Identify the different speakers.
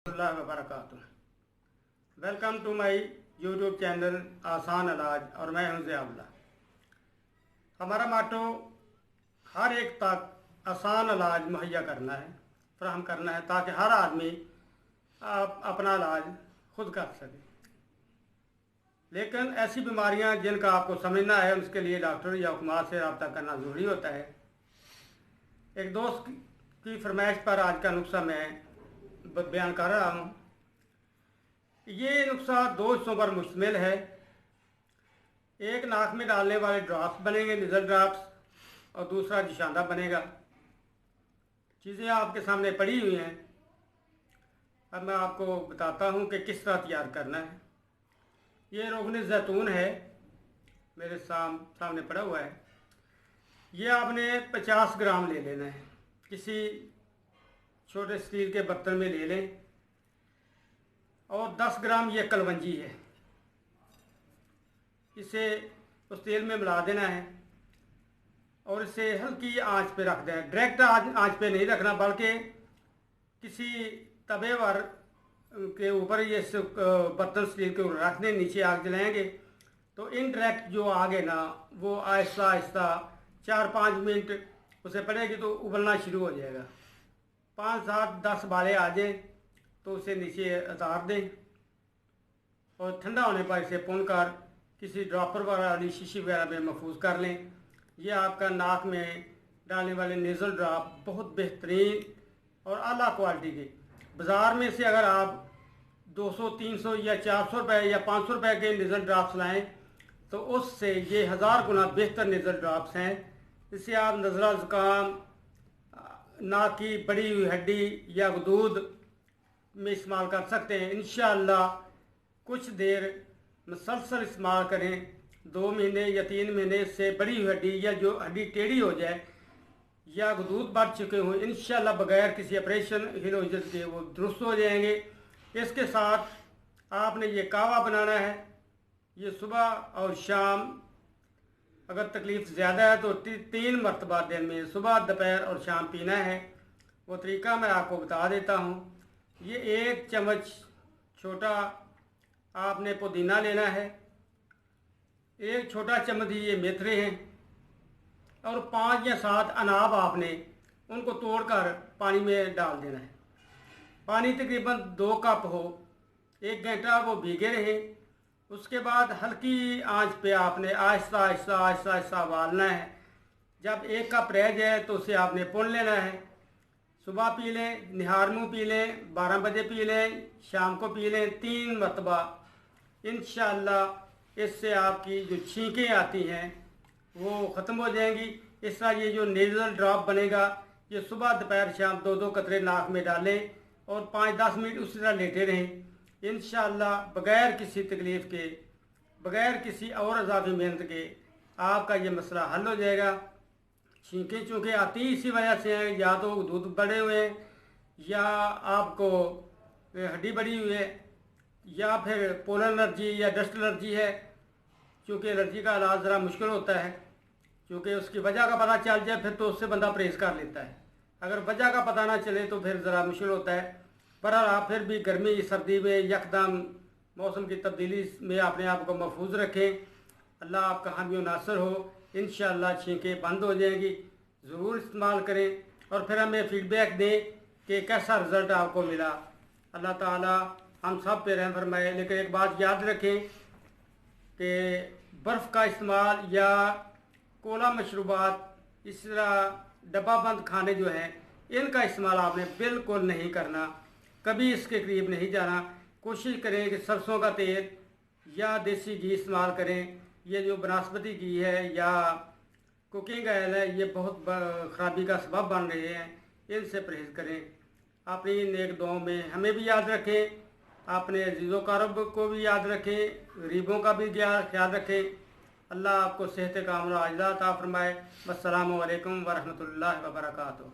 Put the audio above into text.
Speaker 1: वबरकातुह। Welcome to my YouTube channel आसान इलाज और मैं हूं ज़ियाउल्लाह। हमारा माटो हर एक तक आसान इलाज मुहैया करना है, फराहम करना है, ताकि हर आदमी अपना इलाज खुद कर सके। लेकिन ऐसी बीमारियां जिनका आपको समझना है, उसके लिए डॉक्टर या हुक्मा से रब्ता करना ज़रूरी होता है। एक दोस्त की फरमाइश पर आज का नुस्खा मैं बयान कर रहा हूँ। ये नुस्खा दो हिस्सों पर मुश्तमिल है। एक नाक में डालने वाले ड्रॉप्स बनेंगे, निज़ल ड्रॉप्स, और दूसरा जिशांदा बनेगा। चीज़ें आपके सामने पड़ी हुई हैं। अब मैं आपको बताता हूँ कि किस तरह तैयार करना है। ये रोगन जैतून है, मेरे सामने पड़ा हुआ है। ये आपने 50 ग्राम ले लेना है। किसी छोटे स्टील के बर्तन में ले लें। और 10 ग्राम ये कलवंजी है, इसे उस तेल में मिला देना है और इसे हल्की आंच पे रख देना। डायरेक्ट आंच पे नहीं रखना, बल्कि किसी तवे पर के ऊपर ये बर्तन स्टील के ऊपर रख दें। नीचे आग जलाएंगे तो इनडायरेक्ट जो आग है ना, वो आहिस्ता आहिस्ता 4-5 मिनट उसे पड़ेगी तो उबलना शुरू हो जाएगा। 5-7-10 बाले आ जाए तो उसे नीचे उतार दें और ठंडा होने पर इसे पुनकर किसी ड्रॉपर वाली शीशी वगैरह में महफूज कर लें। यह आपका नाक में डालने वाले नेज़ल ड्रॉप बहुत बेहतरीन और आला क्वालिटी के, बाज़ार में से अगर आप 200-300 या 400 रुपये या 500 रुपये के नेज़ल ड्रॉप्स लाएँ तो उससे ये 1000 गुना बेहतर नेज़ल ड्रॉप्स हैं। इससे आप नज़ला, ज़ुकाम, नाक की बड़ी हुई हड्डी या गदूद में इस्तेमाल कर सकते हैं। इंशाअल्लाह कुछ देर मुसलसल इस्तेमाल करें, 2 महीने या 3 महीने से बड़ी हुई हड्डी या जो हड्डी टेढ़ी हो जाए या गदूद बढ़ चुके हों, इंशाअल्लाह बगैर किसी ऑपरेशन हिलोजत के वो दुरुस्त हो जाएंगे। इसके साथ आपने ये कावा बनाना है। ये सुबह और शाम, अगर तकलीफ़ ज़्यादा है तो 3 मरतबा दिन में, सुबह, दोपहर और शाम पीना है। वो तरीका मैं आपको बता देता हूँ। ये 1 चम्मच छोटा आपने पुदीना लेना है, 1 छोटा चम्मच ये मेथरे हैं और 5 या 7 अनाब आपने उनको तोड़कर पानी में डाल देना है। पानी तकरीबन 2 कप हो, 1 घंटा वो भीगे रहे। उसके बाद हल्की आंच पे आपने आहिस्ता आहिस्ता आहिस्ता आहिस्ता उबालना है। जब 1 कप रह जाए तो उसे आपने पुन लेना है। सुबह पी लें, निहार मुँह पी लें, 12 बजे पी लें, शाम को पी लें 3 मरतबा। इंशाअल्लाह इससे आपकी जो छींकें आती हैं वो ख़त्म हो जाएंगी। इस तरह ये जो नेज़ल ड्रॉप बनेगा, ये सुबह, दोपहर, शाम 2-2 कतरे नाक में डालें और 5-10 मिनट उसी तरह लेटे रहें। इंशाअल्लाह बग़ैर किसी तकलीफ़ के, बग़ैर किसी और इजाफी मेहनत के आपका ये मसला हल हो जाएगा। छींकें चूँकि आती इसी वजह से हैं, या तो दूध बढ़े हुए हैं या आपको हड्डी बढ़ी हुई है या फिर पोलन एलर्जी या डस्ट एलर्जी है। क्योंकि एलर्जी का इलाज ज़रा मुश्किल होता है, क्योंकि उसकी वजह का पता चल जाए फिर तो उससे बंदा परहेज़ कर लेता है। अगर वजह का पता ना चले तो फिर ज़रा मुश्किल होता है। पर आप फिर भी गर्मी सर्दी में यकदम मौसम की तब्दीली में अपने आप को महफूज रखें। अल्लाह आपका हामी नासर हो। इंशाअल्लाह छींकें बंद हो जाएंगी। ज़रूर इस्तेमाल करें और फिर हमें फ़ीडबैक दें कि कैसा रिज़ल्ट आपको मिला। अल्लाह ताला हम सब पे रहम फरमाए। लेकिन एक बात याद रखें कि बर्फ़ का इस्तेमाल या कोला मशरूबात, इस तरह डब्बा बंद खाने जो हैं, इनका इस्तेमाल आपने बिल्कुल नहीं करना। कभी इसके करीब नहीं जाना। कोशिश करें कि सरसों का तेल या देसी घी इस्तेमाल करें। ये जो बनस्पति घी है या कुकिंग ऑयल है, ये बहुत ख़राबी का सबब बन रहे हैं। इनसे परहेज़ करें। अपनी नेक दुआओं में हमें भी याद रखें, अपने अज़ीज़ो क़रीब को भी याद रखें, गरीबों का भी ख्याल रखें। अल्लाह आपको सेहत कामला अता फ़रमाए। अस्सलामु अलैकुम व रहमतुल्लाहि व बरकातुहू।